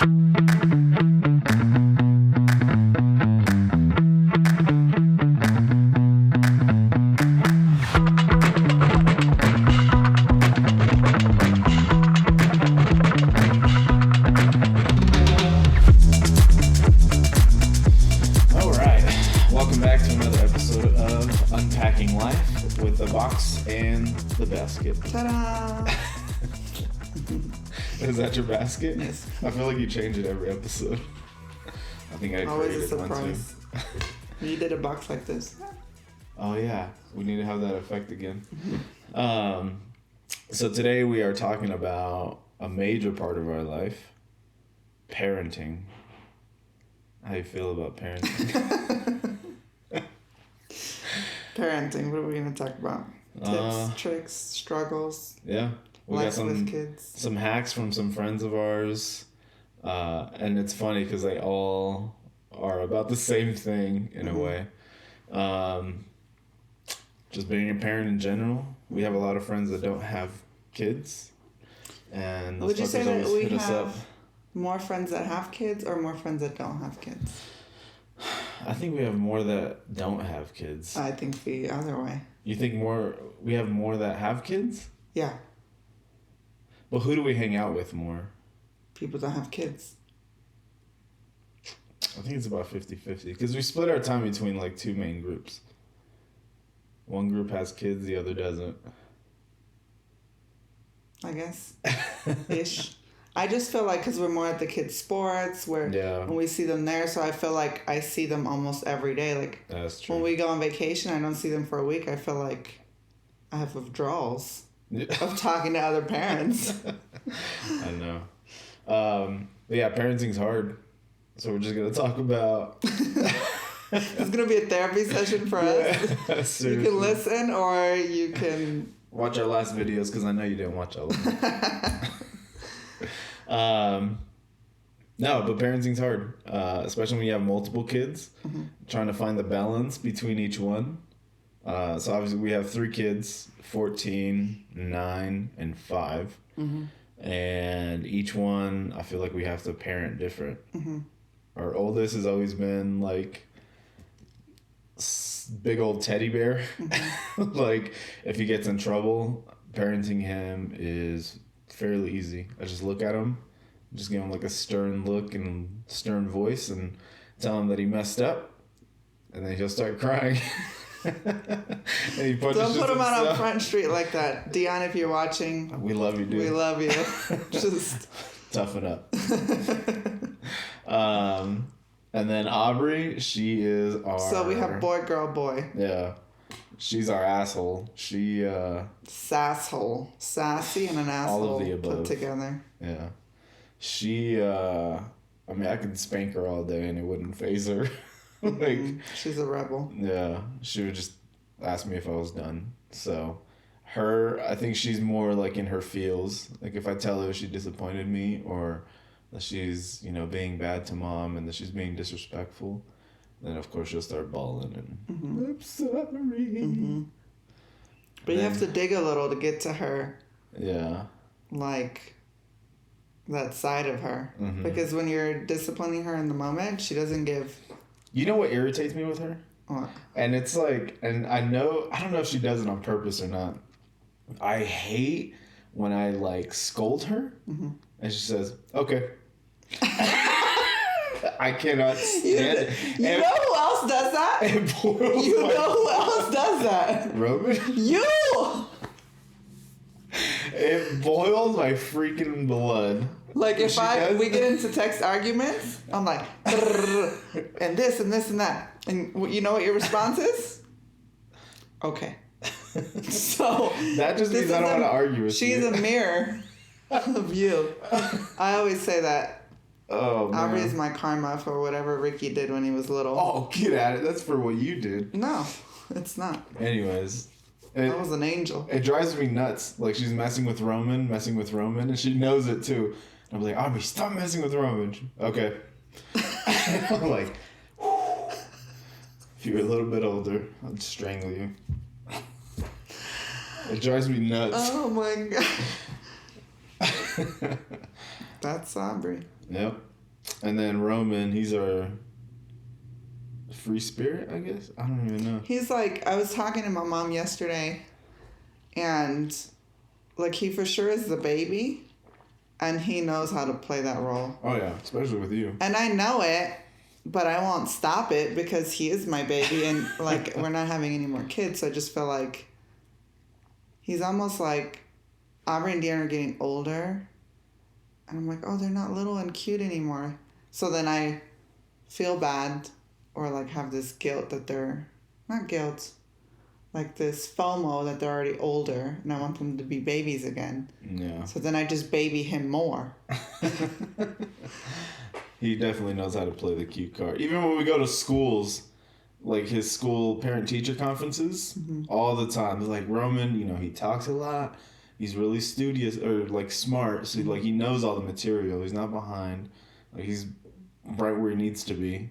All right, welcome back to another episode of Unpacking Life with the box and the basket. Ta-da! Is that your basket? Yes. I feel like you change it every episode. I think I Always a created one too. surprise. You did a box like this. Oh yeah, we need to have that effect again. So today we are talking about a major part of our life, parenting. How you feel about parenting? Parenting, what are we going to talk about? Tips, tricks, struggles, Yeah, we life got with kids. some hacks from some friends of ours, and it's funny because they all are about the same thing in a way. Just being a parent in general. We have a lot of friends that don't have kids, and those Would you say fuckers that always we hit us up. have more friends that have kids or more friends that don't have kids? I think we have more that don't have kids. I think the other way. You think we have more that have kids? Yeah, But who do we hang out with more? people don't have kids. I think it's about 50-50 because we split our time between like two main groups. One group has kids, the other doesn't. I guess. Ish. I just feel like because we're more at the kids' sports, when we see them there, so I feel like I see them almost every day. Like That's true. when we go on vacation, I don't see them for a week. I feel like I have withdrawals of talking to other parents. I know. But yeah, parenting's hard. So we're just going to talk about... It's going to be a therapy session for us. You can listen or you can... Watch our last videos because I know you didn't watch all of them. No, but parenting's hard, especially when you have multiple kids. Trying to find the balance between each one. So obviously we have 3 kids, 14, 9, and 5. And each one, I feel like we have to parent different. Our oldest has always been like big old teddy bear. Like if he gets in trouble, parenting him is fairly easy. I just look at him, just give him like a stern look and stern voice and tell him that he messed up, and then he'll start crying. And he Don't put him out on Front Street like that. Dion, if you're watching, we love you, dude. we love you. Just toughen up. And then Aubrey, she is our... So we have boy, girl, boy. Yeah. She's our asshole. She, Sasshole. Sassy and an asshole all of the above put together. Yeah. She, I mean, I could spank her all day and it wouldn't faze her. Like... She's a rebel. Yeah. She would just ask me if I was done. So, her, I think she's more like in her feels. Like if I tell her she disappointed me or... that she's, being bad to mom and that she's being disrespectful, then of course she'll start bawling and I'm sorry. But you have to dig a little to get to her. Yeah. Like that side of her. Because when you're disciplining her in the moment, she doesn't give... You know what irritates me with her? What? And it's like, and I don't know if she does it on purpose or not. I hate when I like scold her and she says, okay. I cannot stand it. You know who else does that? You know who else does that? Roman? You! It boils my freaking blood. Like if we get into text arguments, I'm like, and this and this and that. And you know what your response is? Okay. So that just means I don't want to argue with you. She's a mirror of you. I always say that. Oh, man. Aubrey is my karma for whatever Ricky did when he was little. Oh, get at it. That's for what you did. No, it's not. Anyways. I was an angel. It drives me nuts. Like, she's messing with Roman, and she knows it, too. And I'm like, Aubrey, stop messing with Roman. Okay. I'm like, if you were a little bit older, I'd strangle you. It drives me nuts. Oh, my God. That's Aubrey. Yep. And then Roman, he's our free spirit, I guess. I don't even know. He's like, I was talking to my mom yesterday, and like he for sure is the baby, and he knows how to play that role. Oh yeah, especially with you. And I know it, but I won't stop it because he is my baby, and like we're not having any more kids, so I just feel like he's almost like Aubrey and Deanna are getting older, and I'm like, oh, they're not little and cute anymore. So then I feel bad, or like have this guilt that they're not guilt, like this FOMO that they're already older, and I want them to be babies again. Yeah. So then I just baby him more. He definitely knows how to play the cute card. Even when we go to schools, like his school parent-teacher conferences, all the time. Like Roman, he talks a lot. He's really studious or like smart. So like he knows all the material. He's not behind. Like he's right where he needs to be.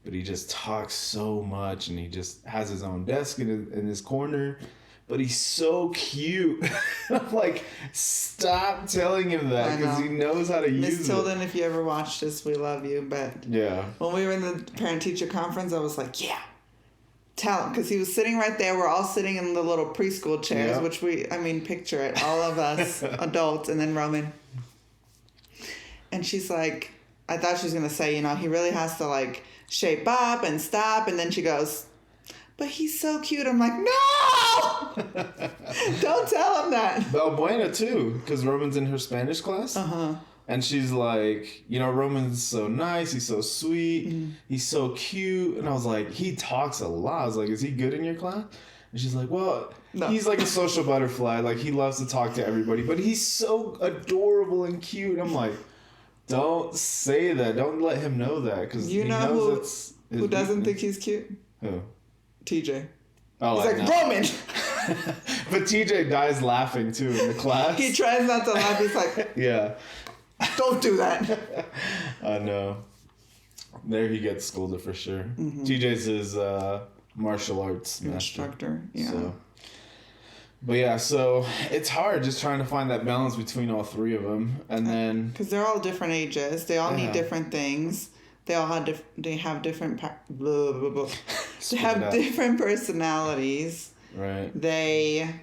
But he just talks so much, and he just has his own desk in his corner. But he's so cute. I'm like, stop telling him that because he knows how to use it. Miss Tilden, if you ever watched this, we love you. But yeah, when we were in the parent-teacher conference, I was like, yeah, tell him. Because he was sitting right there. We're all sitting in the little preschool chairs, which picture it. All of us adults, and then Roman. And she's like, I thought she was going to say, he really has to like shape up and stop. And then she goes, but he's so cute. I'm like, no! Don't tell him that. Balbuena too, because Roman's in her Spanish class. And she's like, Roman's so nice. He's so sweet. He's so cute. And I was like, he talks a lot. I was like, is he good in your class? And she's like, well, he's like a social butterfly. Like, he loves to talk to everybody. But he's so adorable and cute. I'm like, don't say that. Don't let him know that. Because he knows who doesn't think he's cute? Who? TJ. Oh, he's like, Roman! But TJ dies laughing too in the class. He tries not to laugh. He's like, yeah. Don't do that. I know. There he gets scolded for sure. TJ's his martial arts instructor. Yeah. So. But yeah, so it's hard just trying to find that balance between all three of them, and then because they're all different ages, they all need different things. They all have different They have different personalities. Right. They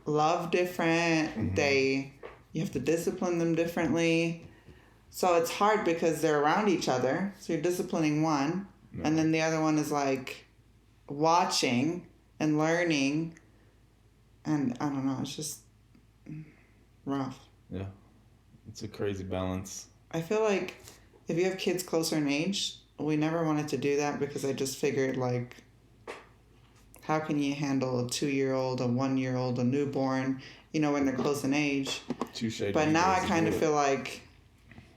love different. You have to discipline them differently. So it's hard because they're around each other. So you're disciplining one, and then the other one is like watching and learning. And I don't know, it's just rough. Yeah. It's a crazy balance. I feel like if you have kids closer in age, we never wanted to do that because I just figured, like, how can you handle a 2-year-old, a 1-year-old, a newborn, when they're close in age? But now I kind of feel like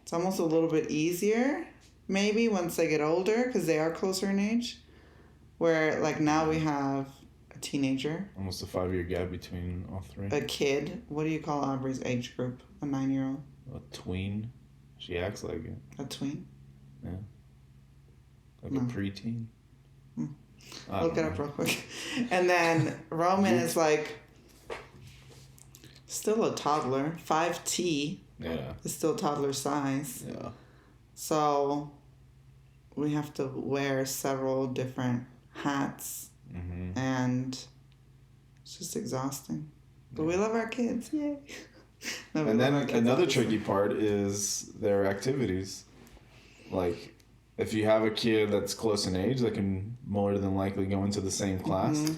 it's almost a little bit easier, maybe, once they get older because they are closer in age. Where, like, now we have a teenager. Almost a 5-year gap between all three. A kid. What do you call Aubrey's age group? A 9-year-old? A tween. She acts like it. A tween? Yeah. Like a preteen. Look it up real quick. And then Roman is like still a toddler. 5T. Yeah. Is still toddler size. Yeah. So we have to wear several different hats. And it's just exhausting. But we love our kids. Yay. No, and then another tricky part is their activities. Like, if you have a kid that's close in age, they can more than likely go into the same class.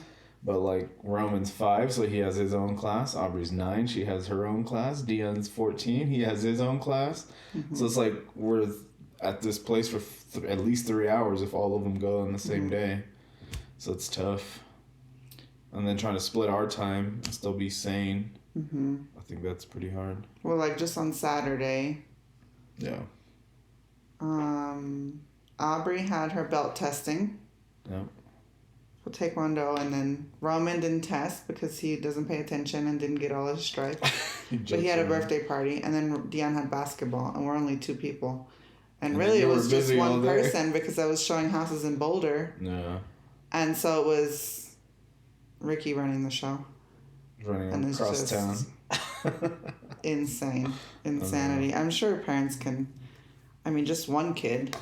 But like Roman's 5, so he has his own class. Aubrey's 9, she has her own class. Dion's 14, he has his own class. So it's like we're at this place for at least 3 hours if all of them go on the same day. So it's tough. And then trying to split our time and still be sane. I think that's pretty hard. Well, like just on Saturday. Yeah. Aubrey had her belt testing. Yeah. For Taekwondo, and then Roman didn't test because he doesn't pay attention and didn't get all his stripes. But he had a birthday party, and then Dion had basketball, and we're only 2 people. And really it was just one person because I was showing houses in Boulder. Yeah. And so it was Ricky running the show. Running across town. insanity. I'm sure parents can. I mean, just one kid,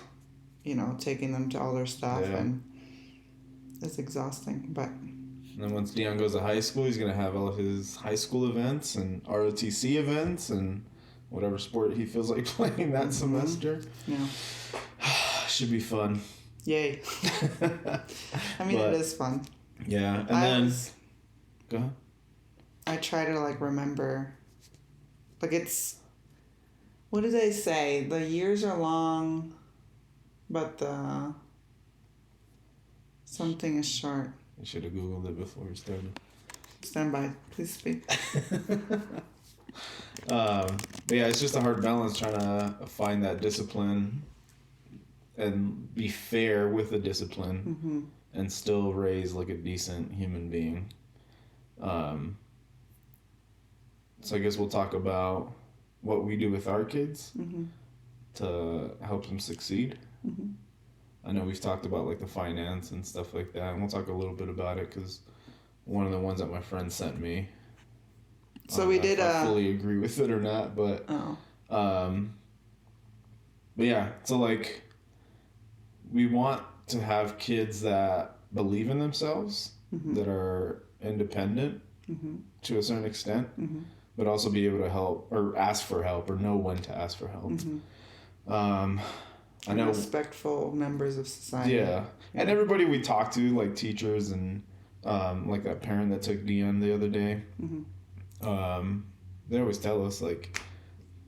taking them to all their stuff, and it's exhausting. But and then once Dion goes to high school, he's gonna have all of his high school events and ROTC events and whatever sport he feels like playing that semester. Yeah, should be fun. Yay! I mean, it is fun. Yeah, and then go ahead. I try to remember. It's. What do they say? The years are long, but the something is short. You should have Googled it before we started. Stand by. Please speak. But yeah, it's just a hard balance trying to find that discipline and be fair with the discipline and still raise a decent human being. So I guess we'll talk about what we do with our kids to help them succeed. I know we've talked about the finance and stuff like that, and we'll talk a little bit about it because one of the ones that my friend sent me. So we did. I fully agree with it or not, but but yeah. So we want to have kids that believe in themselves, that are independent to a certain extent, but also be able to help or ask for help or know when to ask for help. I know respectful members of society. Yeah, and everybody we talk to, teachers and that parent that took Dion the other day. They always tell us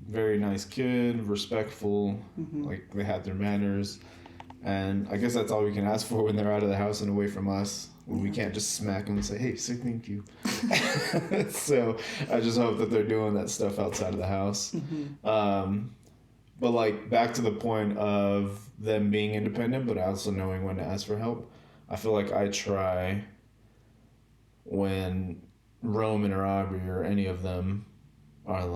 very nice kid, respectful, they had their manners, and I guess that's all we can ask for when they're out of the house and away from us. We can't just smack them and say, "Hey, say thank you." So I just hope that they're doing that stuff outside of the house. But back to the point of them being independent, but also knowing when to ask for help. I feel like I try when Roman or Aubrey or any of them are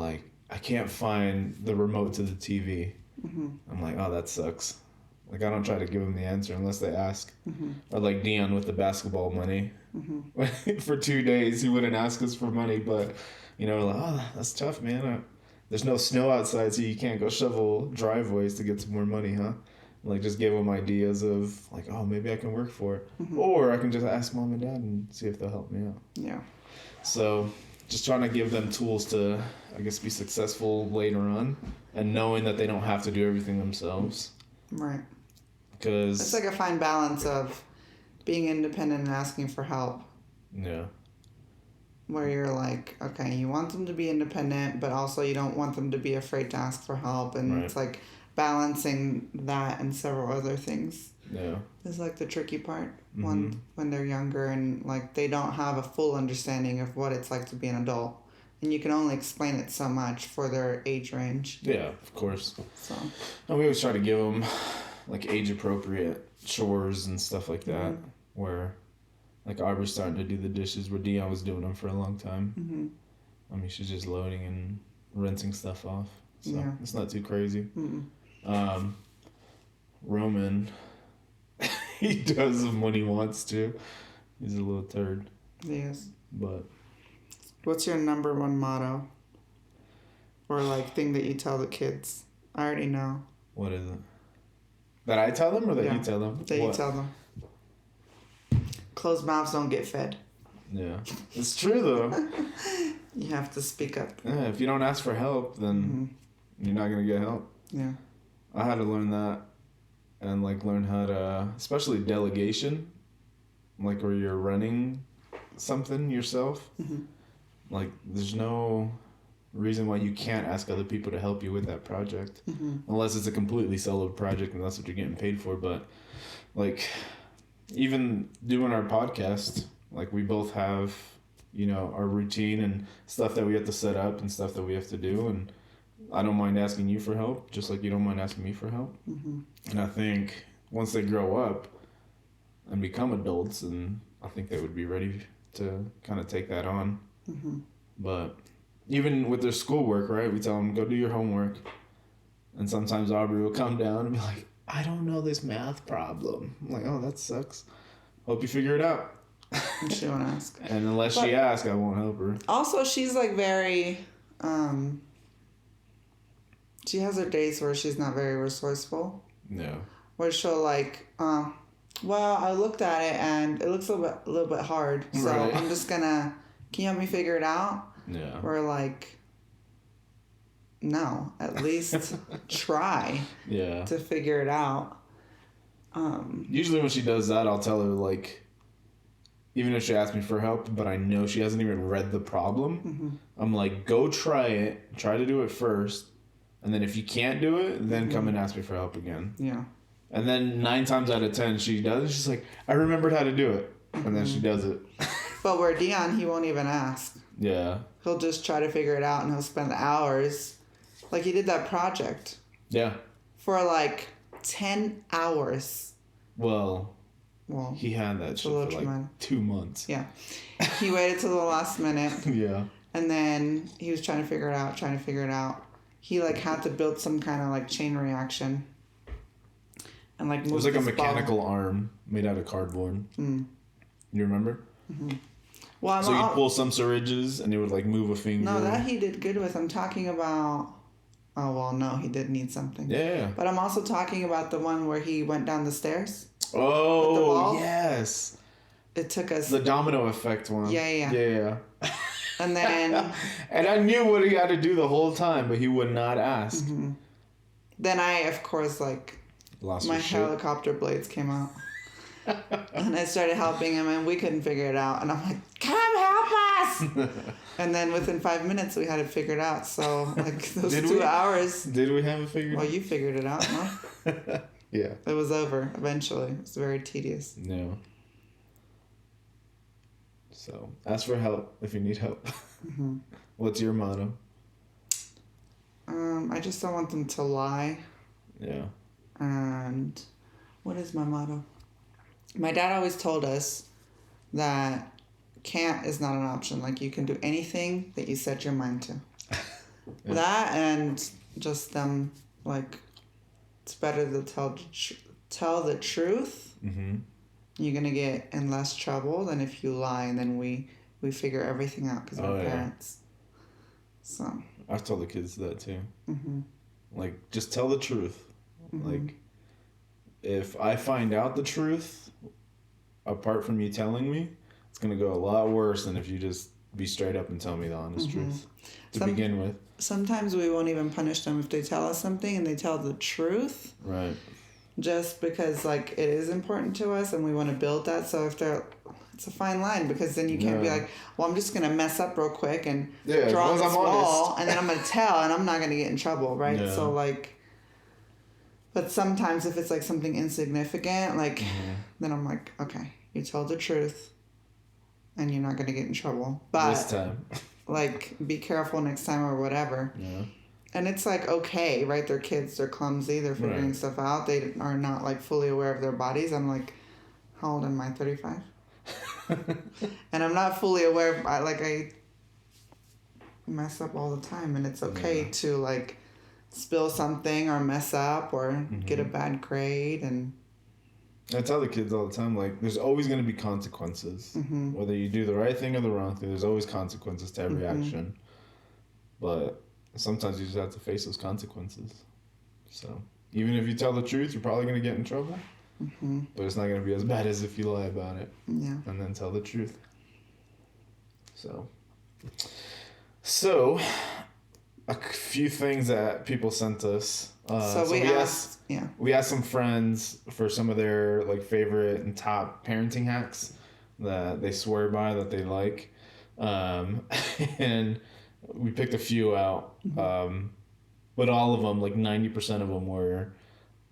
I can't find the remote to the TV. I'm oh, that sucks. I don't try to give them the answer unless they ask. Or Dion with the basketball money. For 2 days, he wouldn't ask us for money, but, oh, that's tough, man. There's no snow outside, so you can't go shovel driveways to get some more money, huh? Just give them ideas of, oh, maybe I can work for it. Or I can just ask mom and dad and see if they'll help me out. Yeah. So just trying to give them tools to, I guess, be successful later on and knowing that they don't have to do everything themselves. Right. Because it's a fine balance of being independent and asking for help. Yeah. Where you're okay, you want them to be independent, but also you don't want them to be afraid to ask for help. And it's balancing that and several other things. Yeah. Is the tricky part when they're younger and they don't have a full understanding of what it's like to be an adult. And you can only explain it so much for their age range. Yeah, of course. So. And we always try to give them age appropriate chores and stuff like that, where Aubrey's starting to do the dishes where Dion was doing them for a long time. I mean, she's just loading and rinsing stuff off, so it's not too crazy. Roman, he does them when he wants to. He's a little turd. Yes. But what's your number one motto or thing that you tell the kids? I already know. What is it? That I tell them or that you tell them? That you tell them. Closed mouths don't get fed. Yeah. It's true, though. You have to speak up. Yeah, if you don't ask for help, then you're not going to get help. Yeah. I had to learn that and, learn how to, especially delegation, where you're running something yourself. There's no reason why you can't ask other people to help you with that project. Unless it's a completely solo project and that's what you're getting paid for. But, even doing our podcast, we both have, our routine and stuff that we have to set up and stuff that we have to do. And I don't mind asking you for help, just like you don't mind asking me for help. And I think once they grow up and become adults, and I think they would be ready to kind of take that on. But even with their schoolwork, right? We tell them, go do your homework. And sometimes Aubrey will come down and be like, I don't know this math problem. I'm oh, that sucks. Hope you figure it out. She won't ask. And unless she asks, I won't help her. Also, she's very, She has her days where she's not very resourceful. Yeah. Where she'll like, well, I looked at it and it looks a little bit hard, so Right. I'm just gonna. Can you help me figure it out? Yeah. We're like, no, at least try Yeah. to figure it out. Usually when she does that, I'll tell her, like, even if she asks me for help, but I know she hasn't even read the problem, I'm like, go try it. Try to do it first. And then if you can't do it, then come and ask me for help again. Yeah. And then 9 times out of 10, she does. She's like, I remembered how to do it. And then she does it. But where Dion, he won't even ask. Yeah. He'll just try to figure it out and he'll spend hours. Like he did that project. Yeah. For like 10 hours. Well, Well, he had that shit for like 2 months. Yeah. He waited till the last minute. Yeah. And then he was trying to figure it out. He like had to build some kind of like chain reaction. And like move it was like a this mechanical arm made out of cardboard. You remember? Mm-hmm. Well, so you'd pull some syringes and it would like move a finger. No, that he did good with. I'm talking about. Oh well, no, he did need something. Yeah. But I'm also talking about the one where he went down the stairs. Oh yes. It took us. The domino effect one. Yeah. And then. And I knew what he had to do the whole time, but he would not ask. Mm-hmm. Then I, of course, like. Lost my your shit. helicopter blades came out. And I started helping him, and we couldn't figure it out. And I'm like, come help us! And then within 5 minutes, we had it figured out. So, like, those 2 hours. Did we have it figured out? Well, you figured it out, no? Yeah. It was over eventually. It was very tedious. No. So, ask for help if you need help. Mm-hmm. What's your motto? I just don't want them to lie. Yeah. And what is my motto? My dad always told us that can't is not an option. Like, you can do anything that you set your mind to. Yeah. That and just them, like, it's better to tell the truth. Mm-hmm. You're going to get in less trouble than if you lie and then we figure everything out because we're parents. So. I've told the kids that too. Mm-hmm. Like, just tell the truth. Mm-hmm. Like, if I find out the truth, apart from you telling me, it's going to go a lot worse than if you just be straight up and tell me the honest truth to begin with. Sometimes we won't even punish them if they tell us something and they tell the truth. Right. Just because, like, it is important to us and we want to build that. So if they're... It's a fine line because then you can't be like, well, I'm just going to mess up real quick and draw this wall and then I'm going to tell and I'm not going to get in trouble, right? Yeah. So, like... But sometimes if it's, like, something insignificant, like, then I'm like, okay, you told the truth and you're not going to get in trouble. But... This time. Like, be careful next time or whatever. Yeah. And it's like, okay, right? They're kids, they're clumsy, they're figuring stuff out. They are not, like, fully aware of their bodies. I'm like, how old am I? 35? And I'm not fully aware. I mess up all the time. And it's okay to, like, spill something or mess up or get a bad grade. And I tell the kids all the time, like, there's always going to be consequences. Whether you do the right thing or the wrong thing, there's always consequences to every action. But sometimes you just have to face those consequences. So even if you tell the truth, you're probably going to get in trouble. But it's not going to be as bad as if you lie about it. Yeah. And then tell the truth. So a few things that people sent us. We asked some friends for some of their, like, favorite and top parenting hacks that they swear by, that they like. And we picked a few out. But all of them, like 90% of them, were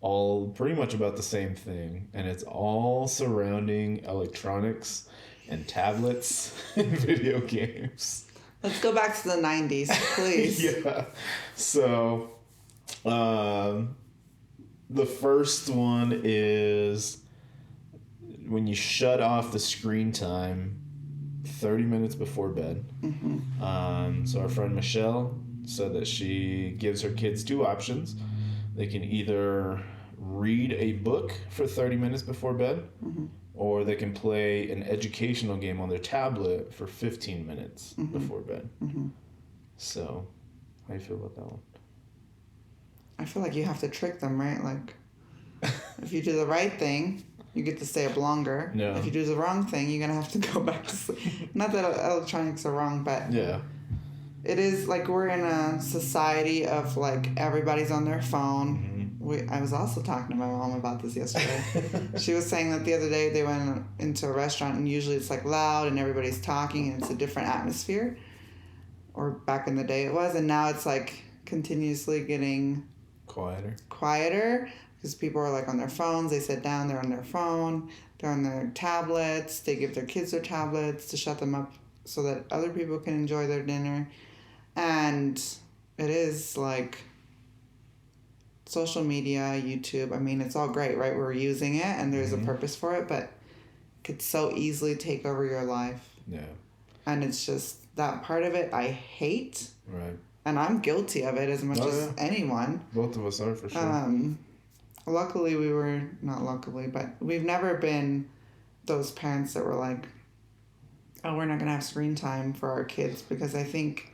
all pretty much about the same thing. And it's all surrounding electronics and tablets and video games. Let's go back to the 90s, please. Yeah. So, the first one is when you shut off the screen time 30 minutes before bed. So our friend Michelle said that she gives her kids 2 options. They can either read a book for 30 minutes before bed, or they can play an educational game on their tablet for 15 minutes before bed. So, how do you feel about that one? I feel like you have to trick them, right? Like, if you do the right thing, you get to stay up longer. Yeah. If you do the wrong thing, you're going to have to go back to sleep. Not that electronics are wrong, but Yeah. it is like we're in a society of like everybody's on their phone. I was also talking to my mom about this yesterday. She was saying that the other day they went into a restaurant and usually it's like loud and everybody's talking and it's a different atmosphere. Or back in the day it was, and now it's like continuously getting quieter because people are like on their phones. They sit down, they're on their phone, they're on their tablets. They give their kids their tablets to shut them up so that other people can enjoy their dinner. And it is like social media, YouTube. I mean, it's all great, right? We're using it and there's a purpose for it, but it could so easily take over your life. Yeah. And it's just that part of it I hate. Right. And I'm guilty of it as much as anyone. Both of us are, for sure. Luckily, not luckily, but we've never been those parents that were like, oh, we're not going to have screen time for our kids. Because I think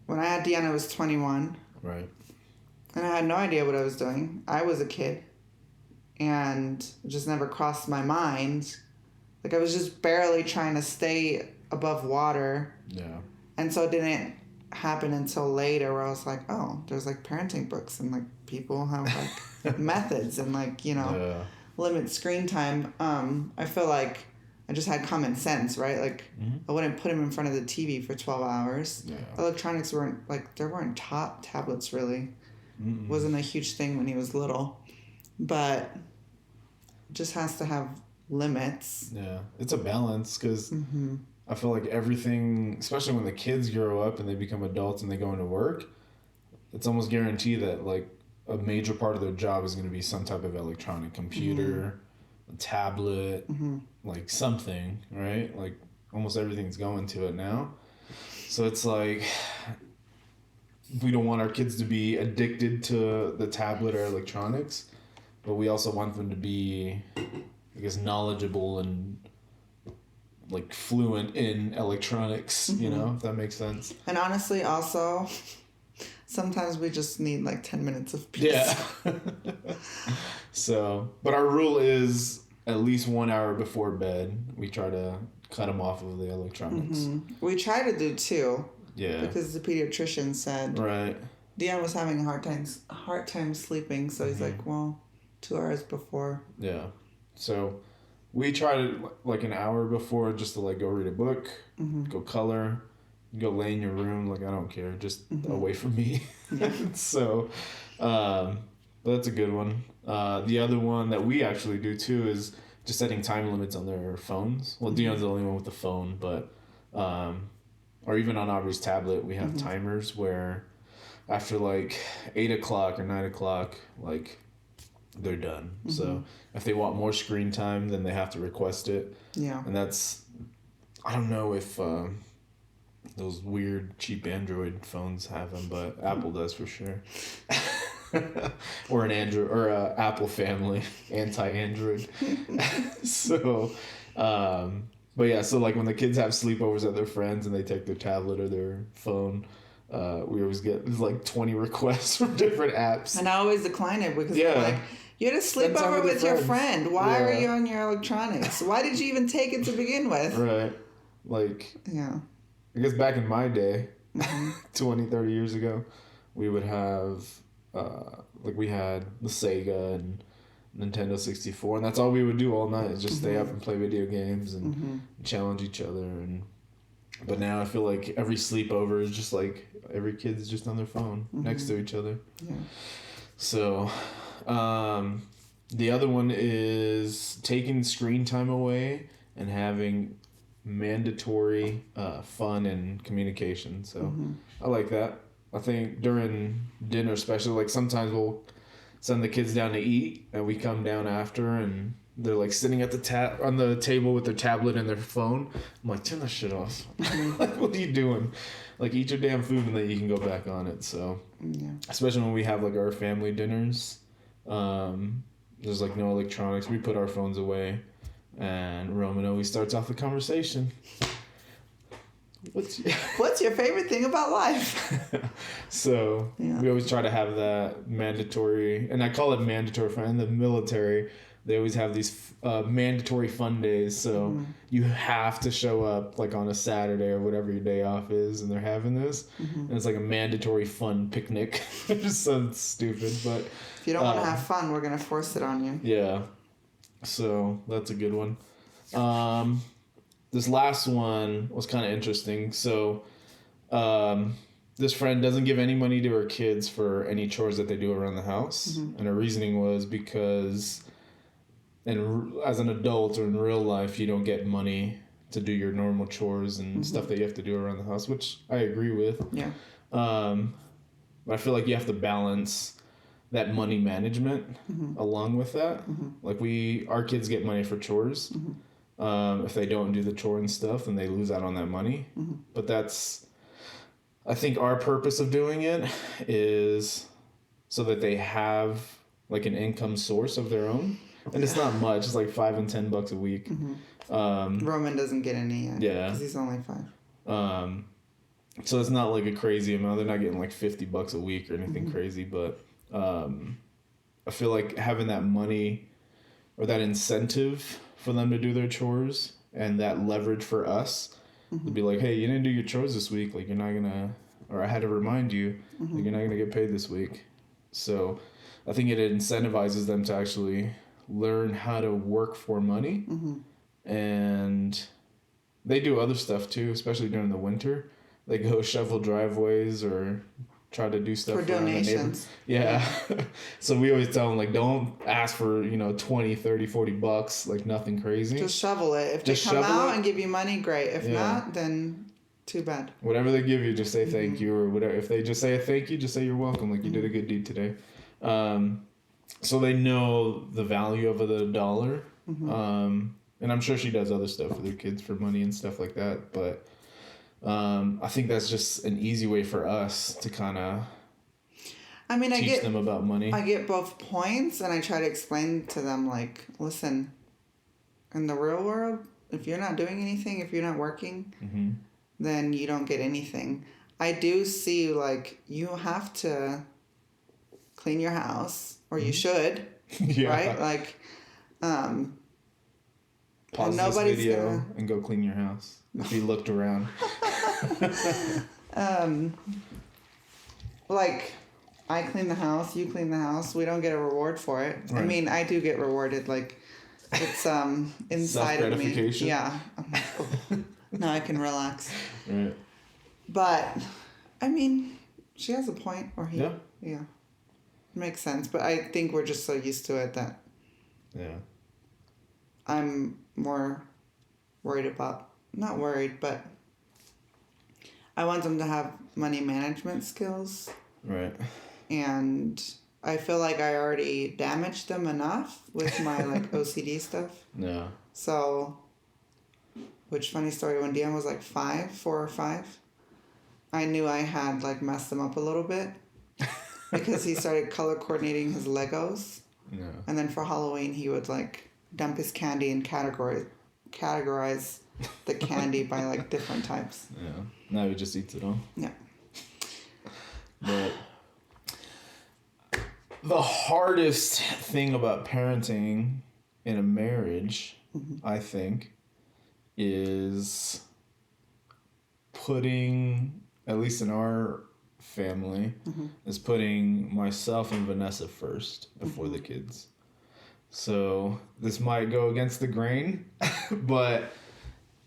when I had Deanna, I was 21. Right. And I had no idea what I was doing. I was a kid. And it just never crossed my mind. Like, I was just barely trying to stay above water. Yeah. And so it didn't happen until later where I was like, oh, there's like parenting books and like people have like methods and like, limit screen time. I feel like I just had common sense, right? Like I wouldn't put him in front of the TV for 12 hours. Yeah. Electronics weren't like, there weren't tablets really. Wasn't a huge thing when he was little, but it just has to have limits. Yeah. It's a balance because I feel like everything, especially when the kids grow up and they become adults and they go into work, it's almost guaranteed that like a major part of their job is going to be some type of electronic computer, a tablet, like something, right? Like almost everything's going to it now. So it's like we don't want our kids to be addicted to the tablet or electronics, but we also want them to be, I guess, knowledgeable and like fluent in electronics, if that makes sense. And honestly, also, sometimes we just need like 10 minutes of peace. Yeah. So, but our rule is at least 1 hour before bed, we try to cut them off of the electronics. We try to do 2. Yeah. Because the pediatrician said. Right. Deanna was having a hard time sleeping, so he's like, well, 2 hours before. Yeah. So we try to like an hour before just to like go read a book, go color, go lay in your room. Like, I don't care, just away from me. Yeah. So, but that's a good one. The other one that we actually do too is just setting time limits on their phones. Well, Dion's the only one with the phone, but, or even on Aubrey's tablet, we have timers where after like 8 o'clock or 9 o'clock, like they're done. So if they want more screen time, then they have to request it. Yeah. And that's, I don't know if those weird cheap Android phones have them, but Apple does for sure. Or an Android or a Apple family, anti-Android. So, but yeah, so like when the kids have sleepovers at their friends and they take their tablet or their phone, we always get like 20 requests from different apps. And I always decline it because they're like, you had a sleepover with your friend. Why are you on your electronics? Why did you even take it to begin with? Right. Like, yeah. I guess back in my day, 20, 30 years ago, we would have, like we had the Sega and Nintendo 64, and that's all we would do all night is just stay up and play video games and challenge each other. But now I feel like every sleepover is just like every kid's just on their phone next to each other. Yeah. So, the other one is taking screen time away and having mandatory fun and communication. So I like that. I think during dinner, especially, like sometimes we'll send the kids down to eat and we come down after and they're like sitting at the on the table with their tablet and their phone. I'm like, turn that shit off. Like, what are you doing? Like, eat your damn food and then you can go back on it. So, especially when we have like our family dinners, there's like no electronics. We put our phones away, and Roman always starts off the conversation. What's your favorite thing about life? So we always try to have that mandatory, and I call it mandatory fun. In the military, they always have these mandatory fun days. So you have to show up like on a Saturday or whatever your day off is, and they're having this, and it's like a mandatory fun picnic. It just sounds stupid, but if you don't want to have fun, we're gonna force it on you. Yeah, so that's a good one. This last one was kind of interesting. So, this friend doesn't give any money to her kids for any chores that they do around the house. And her reasoning was because as an adult or in real life, you don't get money to do your normal chores and stuff that you have to do around the house, which I agree with. Yeah. But I feel like you have to balance that money management along with that. Like our kids get money for chores. If they don't do the chore and stuff, then they lose out on that money. But I think our purpose of doing it is so that they have like an income source of their own. And it's not much. It's like $5 and $10 a week. Roman doesn't get any yet. Yeah. Because he's only 5. So it's not like a crazy amount. They're not getting like $50 a week or anything crazy. But I feel like having that money or that incentive for them to do their chores and that leverage for us to be like, hey, you didn't do your chores this week. Like, you're not going to, or I had to remind you, like, you're not going to get paid this week. So I think it incentivizes them to actually learn how to work for money. And they do other stuff too, especially during the winter. They go shovel driveways or try to do stuff for donations. Yeah. So we always tell them, like, don't ask for, $20, $30, $40, like nothing crazy. Just shovel it. If they come out and give you money, great. If not, then too bad. Whatever they give you, just say thank you or whatever. If they just say a thank you, just say you're welcome. Like, you did a good deed today. So they know the value of the dollar. And I'm sure she does other stuff with her kids for money and stuff like that. But I think that's just an easy way for us to kind of teach them about money. I get both points, and I try to explain to them, like, listen, in the real world, if you're not doing anything, if you're not working, then you don't get anything. I do see, like, you have to clean your house, or you should, right? Like, pause this video and go clean your house if you looked around. Like, I clean the house, you clean the house. We don't get a reward for it. Right. I mean, I do get rewarded. Like, it's inside of me. Yeah. I'm like, oh, now I can relax. Right. But I mean, she has a point. Or he. Yeah. Makes sense. But I think we're just so used to it that. Yeah. I'm more worried about, not worried, but I want them to have money management skills. Right. And I feel like I already damaged them enough with my like OCD stuff. Yeah. So, which funny story, when Dion was like 4 or 5, I knew I had like messed him up a little bit because he started color coordinating his Legos. Yeah. And then for Halloween, he would like dump his candy and categorize the candy by like different types. Yeah. Now he just eats it all. Yeah. But the hardest thing about parenting in a marriage, I think, is putting, at least in our family, is putting myself and Vanessa first before the kids. So this might go against the grain, but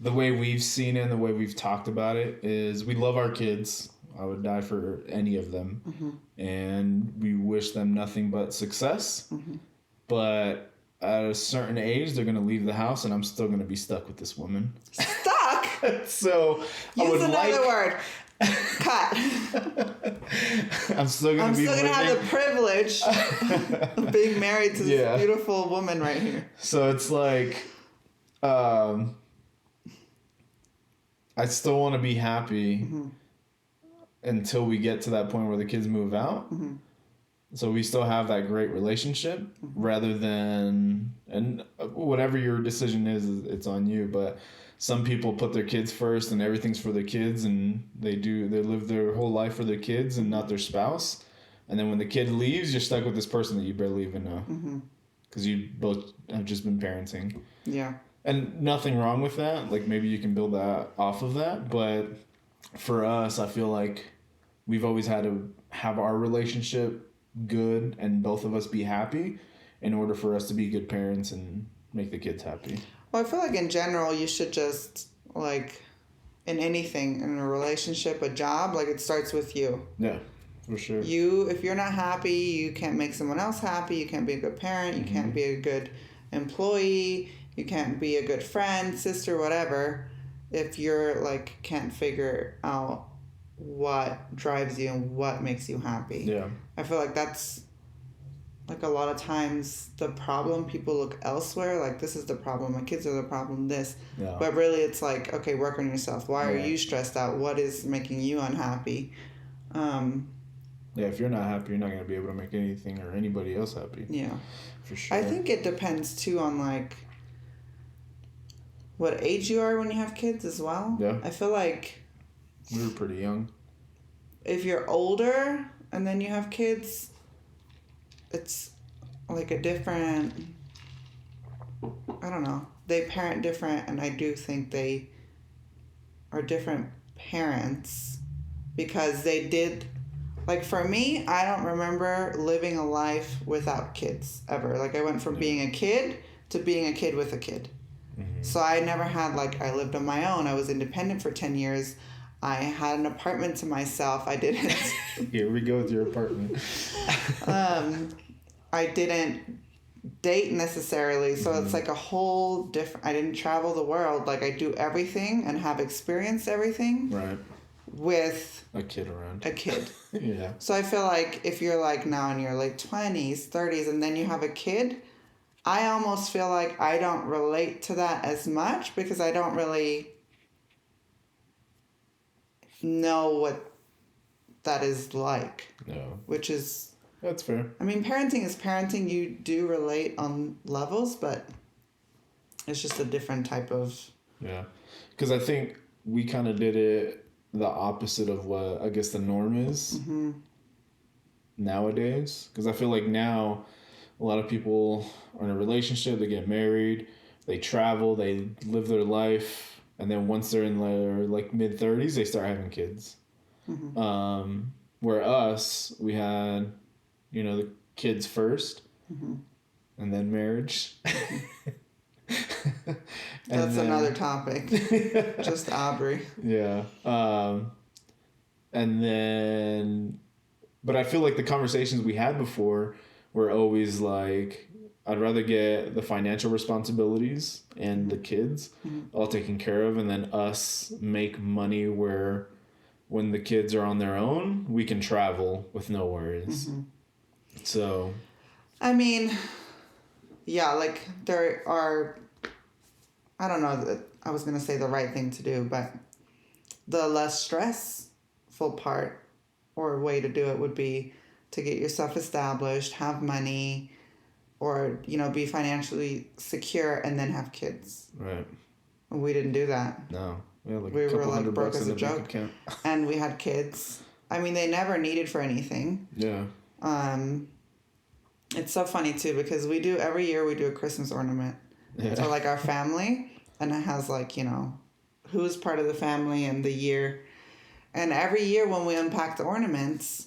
the way we've seen it and the way we've talked about it is we love our kids. I would die for any of them. And we wish them nothing but success. But at a certain age, they're going to leave the house and I'm still going to be stuck with this woman. Stuck? So use another word. Cut. I'm still going to have the privilege of being married to this beautiful woman right here. So it's like, I still want to be happy until we get to that point where the kids move out. So we still have that great relationship rather than, and whatever your decision is, it's on you. But some people put their kids first and everything's for their kids, and they live their whole life for their kids and not their spouse. And then when the kid leaves, you're stuck with this person that you barely even know. Because you both have just been parenting. Yeah. And nothing wrong with that. Like, maybe you can build that off of that. But for us, I feel like we've always had to have our relationship good and both of us be happy in order for us to be good parents and make the kids happy. Well, I feel like in general, you should just, like, in anything, in a relationship, a job, like, it starts with you. Yeah, for sure. If you're not happy, you can't make someone else happy. You can't be a good parent. You can't be a good employee. You can't be a good friend, sister, whatever, if you're, like, can't figure out what drives you and what makes you happy. Yeah. I feel like that's, like, a lot of times the problem. People look elsewhere, like, this is the problem. My kids are the problem, this. Yeah. But really, it's like, okay, work on yourself. Why are you stressed out? What is making you unhappy? Yeah, if you're not happy, you're not going to be able to make anything or anybody else happy. Yeah. For sure. I think it depends, too, on, like, what age you are when you have kids as well. Yeah. I feel like we were pretty young. If you're older and then you have kids, it's like a different, I don't know. They parent different, and I do think they are different parents because they did, like, for me, I don't remember living a life without kids ever. Like, I went from being a kid to being a kid with a kid. So I never had, like, I lived on my own. I was independent for 10 years. I had an apartment to myself. I didn't. Here we go with your apartment. I didn't date necessarily. So it's like a whole different, I didn't travel the world. Like, I do everything and have experienced everything. Right. With a kid around. A kid. Yeah. So I feel like if you're, like, now in your late 20s, 30s, and then you have a kid, I almost feel like I don't relate to that as much because I don't really know what that is like. No. Which is... That's fair. I mean, parenting is parenting. You do relate on levels, but it's just a different type of... Yeah. Because I think we kind of did it the opposite of what I guess the norm is nowadays. Because I feel like now... A lot of people are in a relationship, they get married, they travel, they live their life, and then once they're in their, like, mid-30s, they start having kids. Where us, we had, you know, the kids first, and then marriage. That's another topic. Just Aubrey. Yeah. And then... But I feel like the conversations we had before... We're always like, I'd rather get the financial responsibilities and the kids all taken care of, and then us make money where when the kids are on their own, we can travel with no worries. So. I mean, yeah, like there are, I don't know, I was going to say the right thing to do, but the less stressful part or way to do it would be to get yourself established, have money, or, you know, be financially secure and then have kids. Right. And we didn't do that. No. We had like we a couple were like broke as a joke. And we had kids. I mean, they never needed for anything. Yeah. It's so funny too because every year we do a Christmas ornament for like our family, and it has like, you know, who's part of the family and the year. And every year when we unpack the ornaments,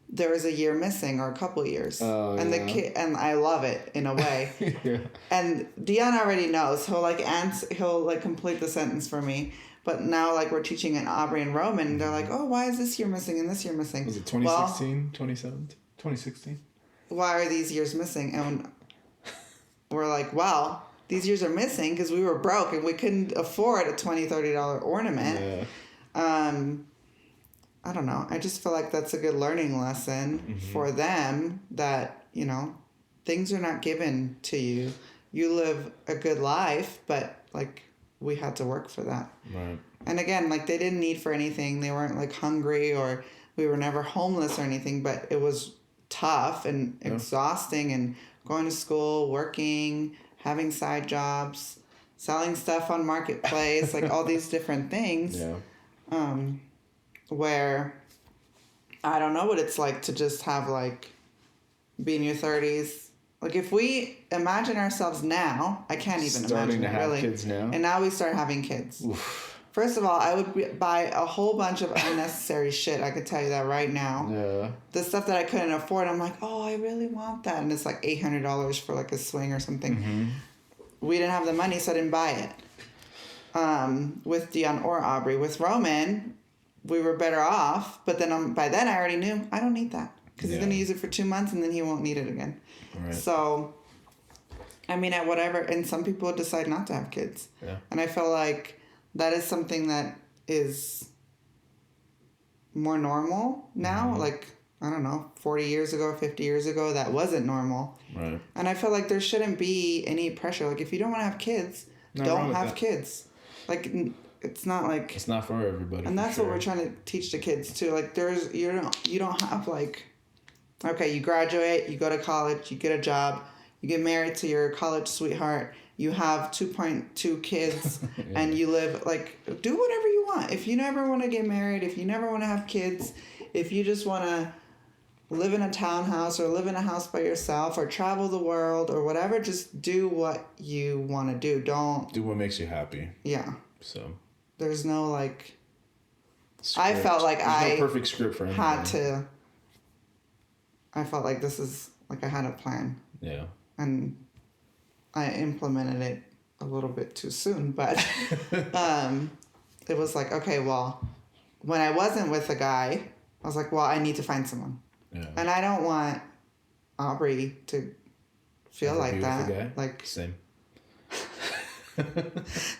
there was a year missing or a couple of years. Oh, and yeah. the kid, and I love it in a way. Yeah. And Dion already knows. He'll like complete the sentence for me. But now, like, we're teaching in Aubrey and Roman, and they're like, oh, why is this year missing and this year missing? Was it 2016, 2017, 2016? Why are these years missing? And we're like, well, these years are missing because we were broke and we couldn't afford a $20, $30 ornament. Yeah. I don't know. I just feel like that's a good learning lesson for them that, you know, things are not given to you. You live a good life, but, like, we had to work for that. Right. And again, like, they didn't need for anything. They weren't, like, hungry, or we were never homeless or anything, but it was tough and exhausting, and going to school, working, having side jobs. selling stuff on Marketplace, like all these different things. Yeah. Where I don't know what it's like to just have like be in your 30s. Like if we imagine ourselves now, I can't even Starting imagine to it have really. kids now. And now we start having kids. Oof. First of all, I would buy a whole bunch of unnecessary shit. I could tell you that right now. Yeah. The stuff that I couldn't afford, I'm like, oh, I really want that. And it's like $800 for like a swing or something. Mm-hmm. We didn't have the money, so I didn't buy it. With Dion or Aubrey. With Roman, we were better off. But then by then I already knew I don't need that. Because he's going to use it for 2 months and then he won't need it again. Right. So, I mean, at whatever. And some people decide not to have kids. Yeah. And I feel like that is something that is more normal now. Mm-hmm. Like, I don't know, 40 years ago, 50 years ago, that wasn't normal. Right. And I feel like there shouldn't be any pressure. Like, if you don't want to have kids, don't have kids. Like, it's not like... It's not for everybody. And that's what we're trying to teach the kids, too. Like, you don't have, like... Okay, you graduate, you go to college, you get a job, you get married to your college sweetheart, you have 2.2 kids, yeah. And you live, like, do whatever you want. If you never want to get married, if you never want to have kids, if you just want to live in a townhouse or live in a house by yourself or travel the world or whatever, just do what you want to do. Don't... Do what makes you happy. Yeah. So... There's no, like... Script. I felt like There's no perfect script for anything. I felt like this is, like I had a plan. Yeah. And I implemented it a little bit too soon, but it was like, okay, well, when I wasn't with a guy, I was like, well, I need to find someone. Yeah. And I don't want Aubrey to feel like that. Like, same.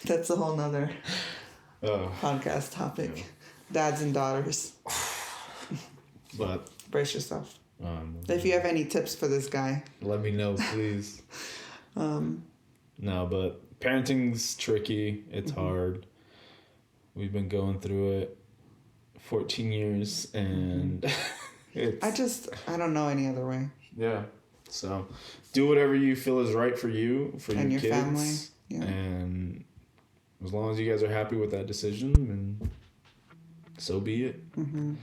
That's a whole nother podcast topic. Yeah. Dads and daughters. But brace yourself. If you have any tips for this guy, let me know, please. No, but parenting's tricky. It's hard. We've been going through it 14 years, and I don't know any other way. Yeah. So do whatever you feel is right for you, for and your kids. Family. Yeah. And as long as you guys are happy with that decision, then so be it. Mm-hmm.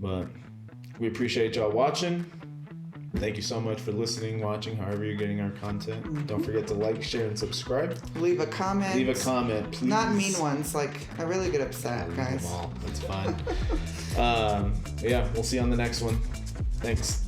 But we appreciate y'all watching. Thank you so much for listening, watching, however you're getting our content. Mm-hmm. Don't forget to like, share, and subscribe. Leave a comment, please. Not mean ones. Like, I really get upset, guys. Them all. That's fine. Yeah, we'll see you on the next one. Thanks.